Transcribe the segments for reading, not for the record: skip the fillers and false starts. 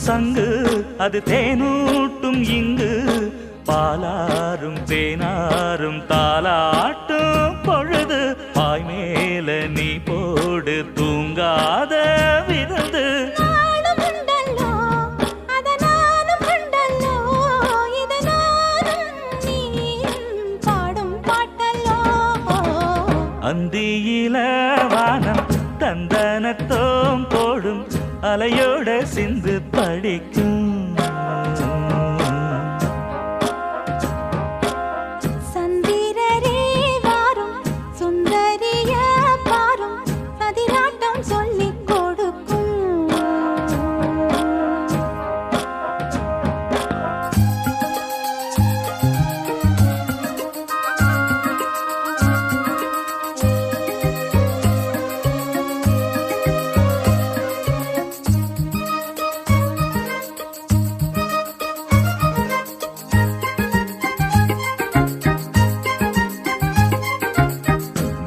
சங்கு அது தேனூட்டும் இங்கு பாலாரும் தேனாரும் தாலாட்டும் பொழுது பாய் மேல நீ போடு தூங்காத விருந்து அந்தியில வானம் தந்தனத்தோம் போடும் அலையோட சிந்து படிக்கும் சந்திரரே வாரும் சுந்தரிய பாரும் சதிராட்டம் சொல்லிக் கொடுக்கும்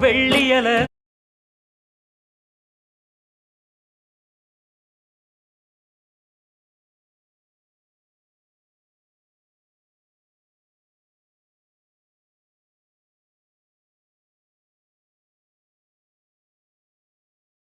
வெள்ளியல